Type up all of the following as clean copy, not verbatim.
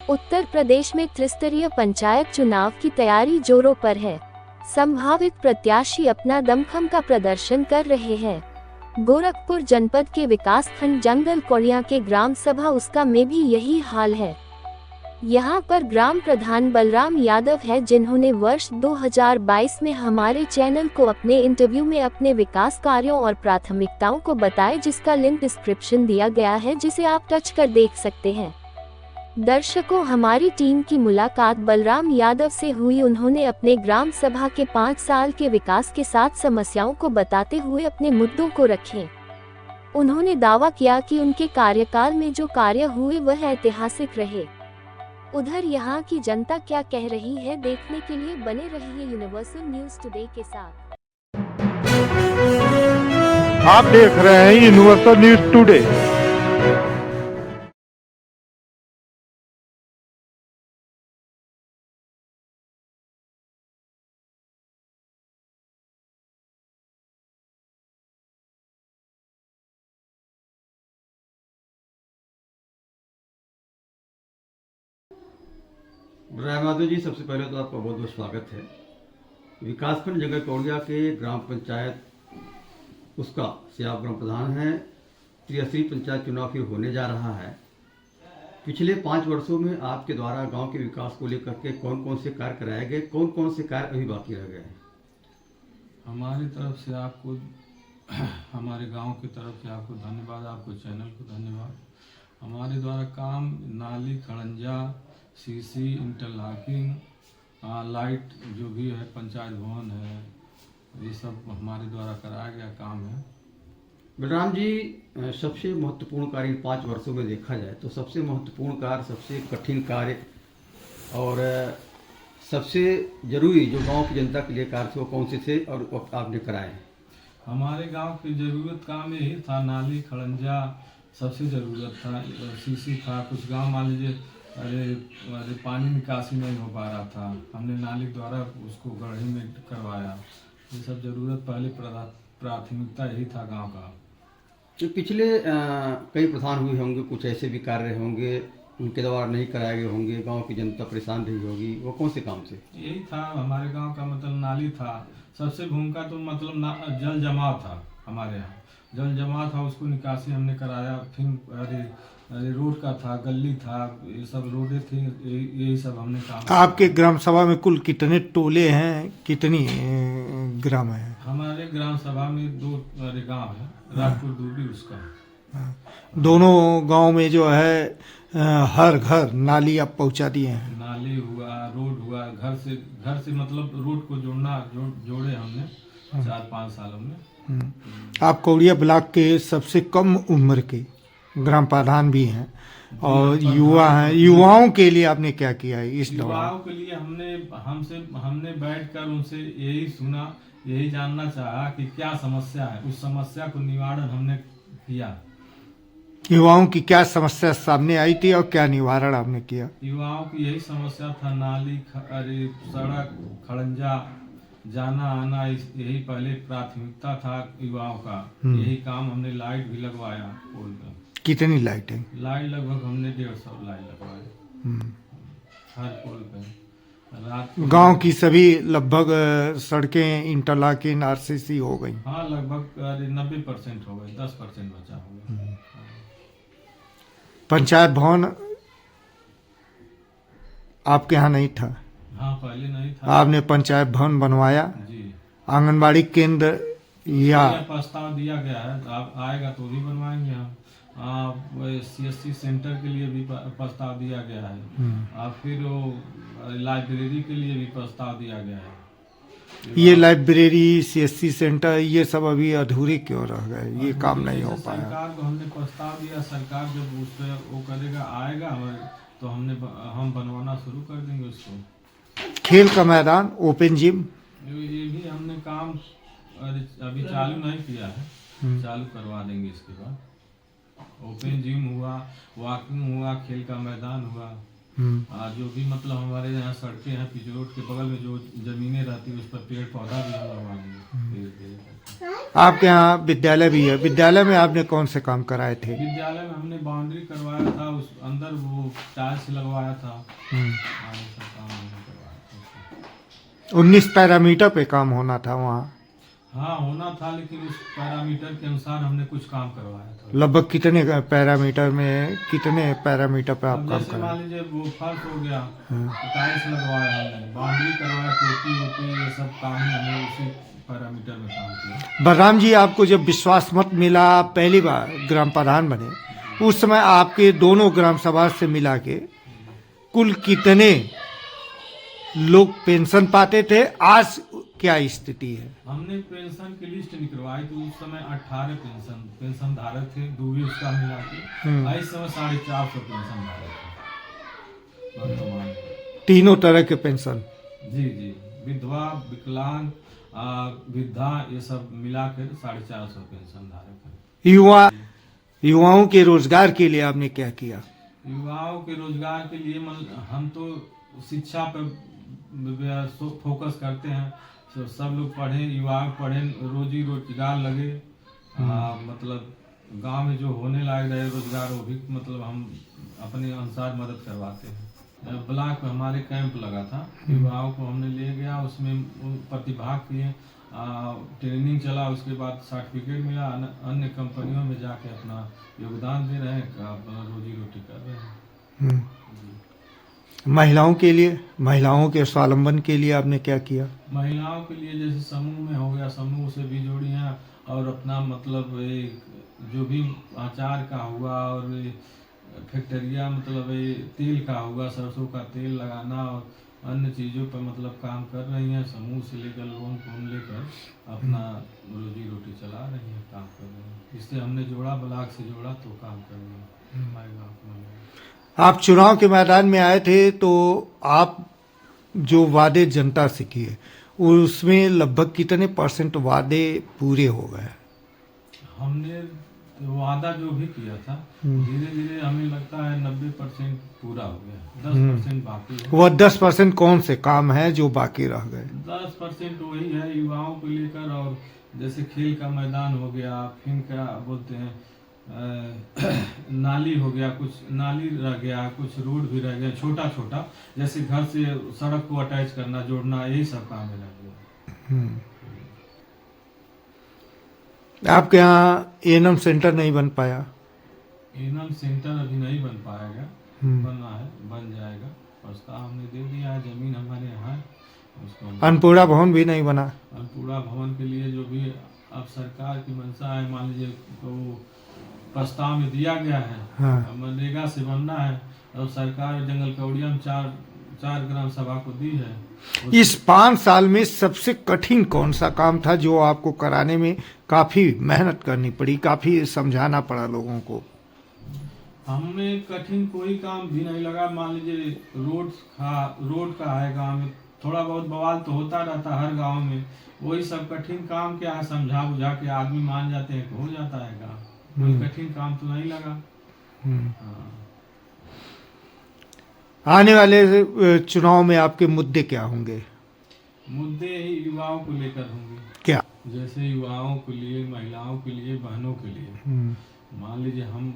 उत्तर प्रदेश में त्रिस्तरीय पंचायत चुनाव की तैयारी जोरों पर है। संभावित प्रत्याशी अपना दमखम का प्रदर्शन कर रहे हैं। गोरखपुर जनपद के विकासखंड जंगल कोड़िया के ग्राम सभा उसका में भी यही हाल है। यहाँ पर ग्राम प्रधान बलराम यादव है, जिन्होंने वर्ष 2022 में हमारे चैनल को अपने इंटरव्यू में अपने विकास कार्यों और प्राथमिकताओं को बताया, जिसका लिंक डिस्क्रिप्शन दिया गया है, जिसे आप टच कर देख सकते हैं। दर्शकों, हमारी टीम की मुलाकात बलराम यादव से हुई। उन्होंने अपने ग्राम सभा के 5 साल के विकास के साथ समस्याओं को बताते हुए अपने मुद्दों को रखे। उन्होंने दावा किया कि उनके कार्यकाल में जो कार्य हुए वह ऐतिहासिक रहे। उधर यहाँ की जनता क्या कह रही है, देखने के लिए बने रहिए यूनिवर्सल न्यूज टुडे के साथ। आप देख रहे हैं यूनिवर्सल न्यूज टुडे। राय माधव जी, सबसे पहले तो आपका बहुत बहुत स्वागत है। विकासखंड जंगल कोड़िया के ग्राम पंचायत उसका से आप ग्राम प्रधान हैं। त्रिस्तरीय पंचायत चुनाव फिर होने जा रहा है। पिछले 5 वर्षों में आपके द्वारा गांव के विकास को लेकर के कौन कौन से कार्य कराए गए, कौन कौन से कार्य अभी बाकी रह गए हैं? हमारी तरफ से आपको, हमारे गांव की तरफ से आपको धन्यवाद, आपको चैनल को धन्यवाद। हमारे द्वारा काम नाली, खड़ंजा, सीसी, इंटरलॉकिंग, लाइट जो भी है, पंचायत भवन है, ये सब हमारे द्वारा कराया गया काम है। बलराम जी, सबसे महत्वपूर्ण कार्य 5 वर्षों में देखा जाए तो सबसे महत्वपूर्ण कार्य, सबसे कठिन कार्य और सबसे जरूरी जो गांव की जनता के लिए कार्य थे वो कौन से थे और आपने कराए? हमारे गांव की जरूरत काम यही था, नाली, खड़ंजा सबसे ज़रूरत था, सीसी था। कुछ गांव मान लीजिए अरे पानी निकासी नहीं हो पा रहा था, हमने नाली द्वारा उसको गढ़ी में करवाया। ये सब ज़रूरत पहले प्राथमिकता यही था गांव का। तो पिछले कई प्रधान हुए होंगे, कुछ ऐसे भी कार्य होंगे उनके द्वारा नहीं कराए गए होंगे, गांव की जनता परेशान रही होगी, वो कौन से काम थे? यही था हमारे गांव का, मतलब नाली था सबसे भूमिका, तो मतलब जल जमाव था हमारे यहाँ, जल जमाव था, उसको निकासी हमने कराया। फिर अरे रोड का था, गली था, ये सब रोडे थी, यही सब हमने काम। आपके ग्राम सभा में कुल कितने टोले हैं, कितनी ग्राम है? हमारे ग्राम सभा में 2 गांव है, राजपुर दूबी उसका। दोनों गांव में जो है हर घर नाली आप पहुंचा दिए हैं? नाली हुआ, रोड हुआ, घर से मतलब रोड को जोड़े हमने 4-5 सालों में। आप कोड़िया ब्लॉक के सबसे कम उम्र के ग्राम प्रधान भी हैं और युवा हैं। युवाओं के लिए आपने क्या किया है इस दौरान? युवाओं के लिए हमने बैठकर उनसे यही सुना, यही जानना चाहा कि क्या समस्या है, उस समस्या को निवारण हमने किया। युवाओं की क्या समस्या सामने आई थी और क्या निवारण आपने किया? युवाओं की यही समस्या था, नाली, सड़क, खड़ंजा, जाना आना, यही पहले प्राथमिकता था युवाओं का। यही काम हमने, लाइट भी लगवाया पोल पे। कितनी लाइटें? लाइट लगभग हमने 150 लाइट लगवाए हर पोल पे। रात गांव की सभी लगभग सड़कें इंटरलॉकिंग आरसीसी हो गई? हाँ, लगभग 90% हो गए, 10% बचा होगा। पंचायत भवन आपके यहाँ नहीं था? हाँ, पहले नहीं था। आपने पंचायत भवन बनवाया? जी। आंगनबाड़ी केंद्र या प्रस्ताव दिया गया है, तो आप आएगा तो भी बनवाएंगे हम। CSC सेंटर के लिए भी प्रस्ताव दिया गया है, और फिर वो लाइब्रेरी के लिए भी प्रस्ताव दिया गया है। ये लाइब्रेरी, CSC सेंटर, ये सब अभी अधूरे क्यों रह गए, ये काम नहीं हो पाया? सरकार को हमने प्रस्ताव दिया, सरकार जब उस पर वो करेगा, आएगा तो हम बनवाना शुरू कर देंगे उसको। खेल का मैदान, ओपन जिम, ये भी हमने काम अभी चालू नहीं किया है, चालू करवा देंगे इसके बाद। ओपन जिम हुआ, वॉकिंग हुआ, खेल का मैदान हुआ, जो भी मतलब हमारे यहाँ सड़कें हैं, पिच रोड के बगल में जो जमीनें रहती है उस पर पेड़ पौधा भी हम लगवाएंगे धीरे-धीरे करके। आपके यहाँ विद्यालय भी है, विद्यालय में आपने कौन से काम कराए थे? विद्यालय में हमने बाउंड्री करवाया था, उस अंदर वो टाइल्स लगवाया था। ये सब काम हमने करवाया था। 19 पैरामीटर पे काम होना था वहाँ। हाँ होना था, लेकिन उस पैरामीटर के अनुसार हमने कुछ काम करवाया था। लगभग कितने पैरामीटर में, कितने पैरामीटर पे आप अब काम जैसे कराए? मान लीजिए वो फर्श हो गया, टाइल्स लगवाया हमने, बाउंड्री करवाया, टोपी वोपी ये सब काम हमने उसी पैरामीटर में काम किया। बलराम जी, आपको जब विश्वास मत मिला, पहली बार ग्राम प्रधान बने, उस समय आपके दोनों ग्राम सभा से मिला के कुल कितने लोग पेंशन पाते थे? आज क्या स्थिति है? हमने पेंशन की लिस्ट निकलवाई तो उस समय 18 पेंशन धारक थे, दूसरी उसका मिला के इस समय 450 पेंशन धारक थे वर्तमान। तीनों तरह के पेंशन? जी जी, विधवा, विकलांग, वृद्धा, ये सब मिलाकर 450 पेंशन धारक है। युवाओं के रोजगार के लिए आपने क्या किया? युवाओं के रोजगार के लिए हम तो शिक्षा पर फोकस करते हैं, तो सब लोग पढ़े, युवा पढ़े, रोजी रोजगार लगे। मतलब गांव में जो होने लायक रहे रोजगार वो भी मतलब हम अपने अनुसार मदद करवाते हैं। ब्लॉक में हमारे कैंप लगा था, युवाओं को हमने ले गया, उसमें प्रतिभाग किए, ट्रेनिंग चला, उसके बाद सर्टिफिकेट मिला, अन्य कंपनियों में जाके अपना योगदान दे रहे हैं, अपना रोजी रोटी कर रहे हैं। महिलाओं के लिए, महिलाओं के स्वावलंबन के लिए आपने क्या किया? महिलाओं के लिए जैसे समूह में हो गया, समूह से भी जोड़ी हैं, और अपना मतलब जो भी अचार का हुआ और फैक्ट्रिया मतलब तेल का हुआ, सरसों का तेल लगाना और अन्य चीज़ों पर मतलब काम कर रही हैं। समूह से लेकर लोन लेकर अपना रोजी रोटी चला रही हैं, काम कर रही हैं। इससे हमने जोड़ा, ब्लॉक से जोड़ा तो काम कर रही हैं हमारे गाँव में। आप चुनाव के मैदान में आए थे तो आप जो वादे जनता से किए उसमें लगभग कितने % वादे पूरे हो गए? हमने वादा जो भी किया था धीरे धीरे हमें लगता है 90% पूरा हो गया, 10% बाकी है। वह 10% कौन से काम है जो बाकी रह गए? 10% वही है युवाओं को लेकर, और जैसे खेल का मैदान हो गया, फिर क्या बोलते हैं नाली हो गया, कुछ नाली रह गया, कुछ रोड भी रह गया छोटा छोटा, जैसे घर से सड़क को अटैच करना, जोड़ना, यही सब काम है रह गया। आपके यहाँ एनम सेंटर नहीं बन पाया? एनम सेंटर अभी नहीं बन पाएगा, बनना है, बन जाएगा। प्रस्ताव हमने दे दिया है, जमीन हमारे यहाँ है, उसको। अन्नपूर्णा भवन भी नहीं बना? अन्नपूर्णा भवन के लिए जो भी अब सरकार की मंशा है, मान लीजिए तो प्रस्ताव में दिया गया है। हाँ। मनरेगा से बनना है, और सरकार जंगल कौड़िया में चार ग्राम सभा को दी है। इस 5 साल में सबसे कठिन कौन सा काम था जो आपको कराने में काफी मेहनत करनी पड़ी, काफी समझाना पड़ा लोगों को? हमें कठिन कोई काम भी नहीं लगा। मान लीजिए रोड का है, गाँव में थोड़ा बहुत बवाल तो होता रहता हर गाँव में, वही सब कठिन काम क्या है, समझा बुझा के आदमी मान जाते हैं, हो जाता है काम। कोई कठिन काम तो नहीं लगा। आने वाले चुनाव में आपके मुद्दे क्या होंगे? मुद्दे ही युवाओं को लेकर होंगे। क्या? जैसे युवाओं के लिए, महिलाओं के लिए, बहनों के लिए, मान लीजिए हम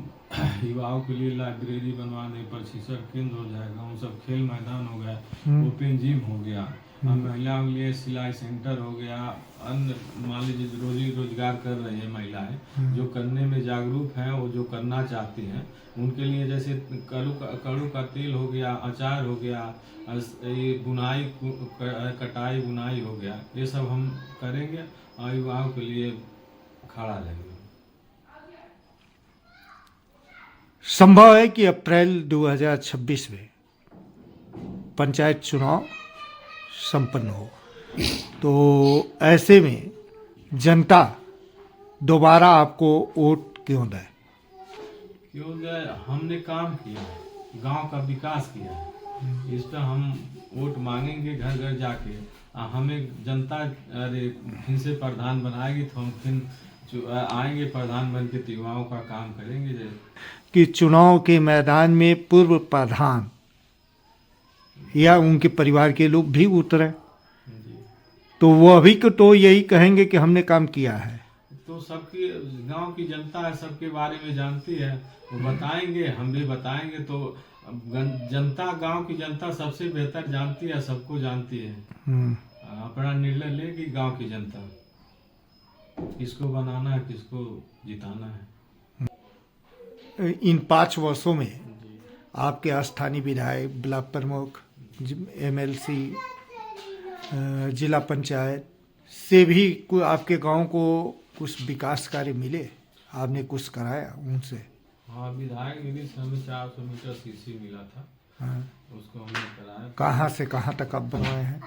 युवाओं के लिए लाइब्रेरी बनवा दें, प्रशिक्षण केंद्र हो जाएगा, उन सब खेल मैदान हो गया, ओपन जिम हो गया, महिलाओं के लिए सिलाई सेंटर हो गया, अन्य मान लीजिए रोजी रोजगार कर रही है महिलाएं, जो करने में जागरूक हैं, वो जो करना चाहती हैं, उनके लिए जैसे कड़ू का तेल हो गया, अचार हो गया, ये बुनाई, कटाई बुनाई हो गया, ये सब हम करेंगे और युवाओं के लिए खड़ा रहेंगे। संभव है कि अप्रैल 2026 में पंचायत चुनाव संपन्न हो, तो ऐसे में जनता दोबारा आपको वोट क्यों दे? क्यों दे? हमने काम किया, गांव का विकास किया, इस पर हम वोट मांगेंगे घर घर जाके। हमें जनता अरे फिर से प्रधान बनाएगी तो हम फिर आएंगे प्रधान बन के, युवाओं का काम करेंगे। कि चुनाव के मैदान में पूर्व प्रधान या उनके परिवार के लोग भी उतरे जी। तो वो अभी को तो यही कहेंगे कि हमने काम किया है। तो सबकी गांव की जनता है, सबके बारे में जानती है, वो बताएंगे, हम भी बताएंगे। तो जनता, गांव की जनता सबसे बेहतर जानती है, सबको जानती है। अपना निर्णय लेगी गांव की जनता, किसको बनाना है, किसको जिताना है। इन 5 वर्षों में जी। आपके स्थानीय विधायक, ब्लॉक प्रमुख, MLC, जिला पंचायत से भी आपके गांव को कुछ विकास कार्य मिले? आपने कुछ कराया उनसे? हाँ, विधायक निधि से हमें 400 मीटर सीसी मिला था। हाँ। उसको हमने कराया। कहाँ से कहाँ तक आप बनवाए हैं?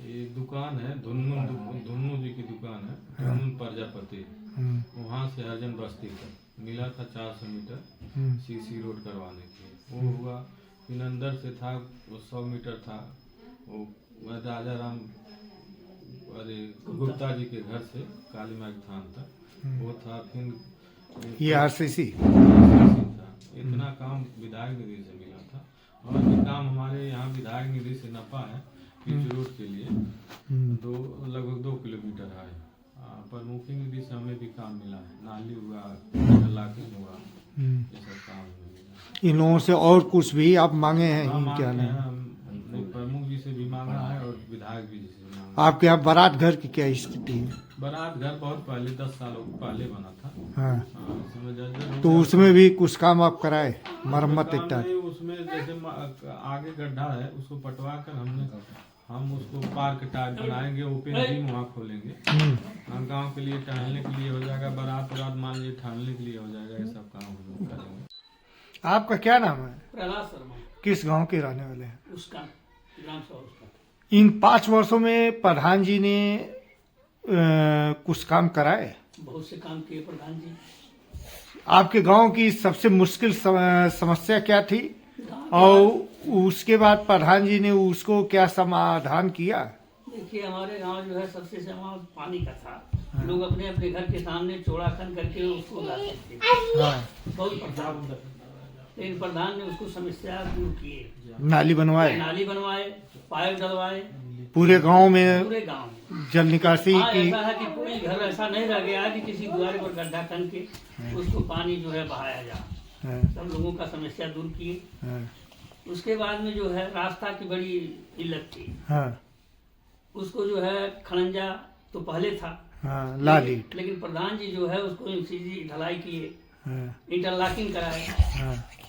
ये दुकान है, धुन्नू जी की दुकान है, धुन्नू प्रजापति, वहाँ से हरजन बस्ती तक मिला था 400 मीटर सीसी रोड करवाने के लिए। वो हुआ। फिर अंदर से था, वो 100 मीटर था, वो राजा राम गुप्ता जी के घर से काली माई थान तक वो था। फिर ये RCC था। इतना काम विधायक निधि से मिला था। और भी काम हमारे यहाँ विधायक निधि से नफा है। पिच रोड के लिए लगभग 2 किलोमीटर है। प्रमुखी निधि से हमें भी काम मिला है। नाली हुआ, लाकिंग हुआ, ये सब काम हमें मिला। इन लोगों से और कुछ भी आप मांगे हैं? क्या नहीं? प्रमुख जी से भी मांगा है और विधायक जी से मांगा। आपके यहाँ बारात घर की क्या स्थिति है? बारात घर बहुत पहले, 10 सालों पहले बना था। हाँ। तो उसमें भी कुछ काम आप कराए, मरम्मत इत्यादि? उसमें जैसे आगे गड्ढा है, उसको पटवा कर हम उसको पार्क टाइप बनाएंगे, ओपन जिम वहाँ खोलेंगे। हम गाँव के लिए टहलने के लिए हो जाएगा, बारात मान लीजिए टहलने के लिए हो जाएगा। ये सब काम हम लोग करेंगे। आपका क्या नाम है? प्रहलाद शर्मा। किस गांव के रहने वाले हैं? उसका ग्राम सभा उसका। इन 5 वर्षों में प्रधान जी ने कुछ काम कराए? बहुत से काम किए प्रधान जी। आपके गांव की सबसे मुश्किल समस्या क्या थी, और उसके बाद प्रधान जी ने उसको क्या समाधान किया? देखिए, हमारे गांव जो है सबसे समाधान पानी का था। लोग अपने अपने घर के सामने चौड़ा खन करके उसको लाते थे। बहुत प्रधान, लेकिन प्रधान ने उसको समस्या दूर किए। नाली बनवाए, पाइप डलवाए पूरे गांव में पूरे गांव में जल निकासी की। ऐसा है कि कोई घर ऐसा नहीं रह गया कि किसी द्वारे पर गड्ढा खन के उसको पानी जो है बहाया जाए। सब लोगों का समस्या दूर किए। उसके बाद में जो है रास्ता की बड़ी इल्लत थी। उसको जो है खड़ंजा तो पहले था, लेकिन प्रधान जी जो है उसको सीधी ढलाई किए, इंटरलॉकिंग कराए।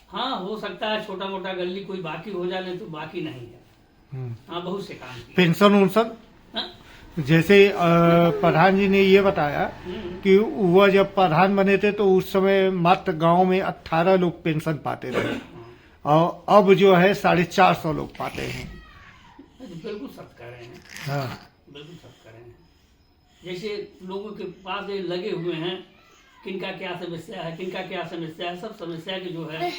हाँ, हो सकता है छोटा मोटा गली कोई बाकी हो जाए, तो बाकी नहीं है। हाँ, बहुत से काम किए। पेंशन उनसन जैसे प्रधान जी ने ये बताया कि वह जब प्रधान बने थे तो उस समय मात्र गांव में 18 लोग पेंशन पाते थे, और अब जो है 450 लोग पाते हैं। बिल्कुल सत्य कह रहे हैं। हाँ, बिल्कुल सत्य कह रहे हैं। जैसे लोगों के पास लगे हुए हैं, किनका क्या समस्या है, किनका क्या समस्या है, सब समस्या की जो है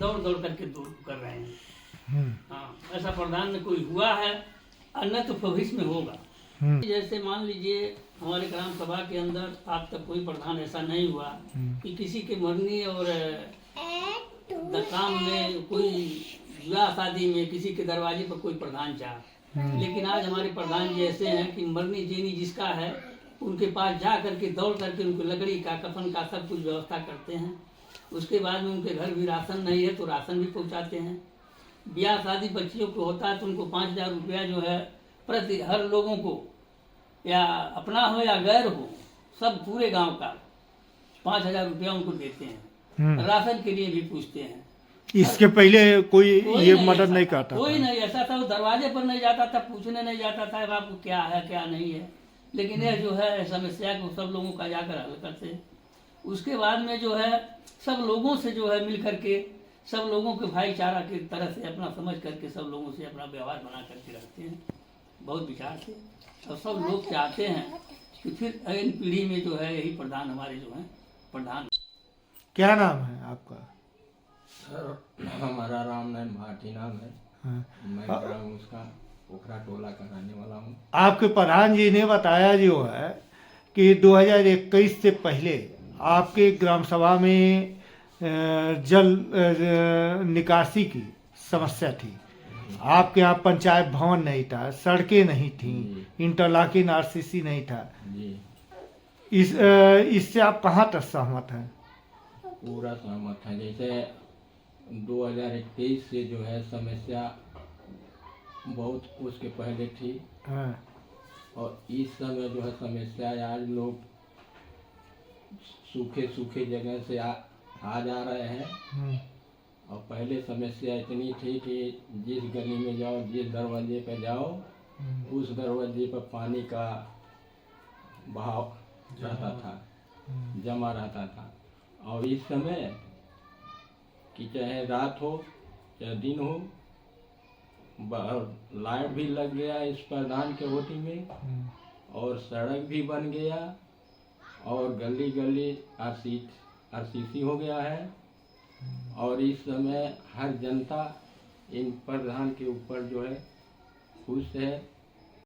दौड़ दौड़ करके दूर कर रहे हैं। हाँ, ऐसा प्रधान में कोई हुआ है, अन्य तो भविष्य में होगा। जैसे मान लीजिए हमारे ग्राम सभा के अंदर आज तक कोई प्रधान ऐसा नहीं हुआ कि किसी के मरने और काम में, कोई विवाह शादी में किसी के दरवाजे पर कोई प्रधान चाह। लेकिन आज हमारे प्रधान जी ऐसे हैं कि मरनी जीनी जिसका है उनके पास जा करके दौड़ करके उनको लकड़ी का, कफन का सब कुछ व्यवस्था करते हैं। उसके बाद में उनके घर भी राशन नहीं है तो राशन भी पहुंचाते हैं। ब्याह शादी बच्चियों को होता है तो उनको 5000 रुपया जो है प्रति हर लोगों को, या अपना हो या गैर हो, सब पूरे गांव का 5000 रुपया उनको देते हैं। राशन के लिए भी पूछते हैं। इसके पहले कोई ये मदद नहीं करता, कोई नहीं ऐसा था। वो दरवाजे पर नहीं जाता था, पूछने नहीं जाता था आपको क्या है क्या नहीं है। लेकिन यह जो है समस्या को सब लोगों का जाकर हल करते हैं। उसके बाद में जो है सब लोगों से जो है मिल करके, सब लोगों के भाईचारा की तरह से अपना समझ करके सब लोगों से अपना व्यवहार बना करके रखते हैं, बहुत विचार से। और सब लोग चाहते हैं कि फिर अगली पीढ़ी में जो है यही प्रधान हमारे जो है प्रधान। क्या नाम है आपका? सर, हमारा राम नारायण भाटी नाम है। मैं ग्राम उसका पोखरा टोला का रहने वाला हूँ। आपके प्रधान जी ने बताया जो है कि 2021 से पहले आपके ग्राम सभा में जल निकासी की समस्या थी, आपके यहाँ पंचायत भवन नहीं था, सड़कें नहीं थी, जी। इंटरलॉकिंग आरसीसी नहीं था। जी इससे आप कहाँ तक सहमत हैं? पूरा सहमत है। जैसे 2021 से जो है समस्या बहुत उसके पहले थी हाँ, और इस समय जो है समस्या आज लोग सूखे सूखे जगह से आ जा रहे हैं। हम्म, और पहले समस्या इतनी थी कि जिस गली में जाओ, जिस दरवाजे पे जाओ, उस दरवाजे पर पानी का बहाव रहता था, जमा रहता था। और इस समय कि चाहे रात हो चाहे दिन हो, लाइट भी लग गया इस प्रधान के होती में, और सड़क भी बन गया, और गली गली आरसीसी हो गया है। और इस समय हर जनता इन प्रधान के ऊपर जो है खुश है।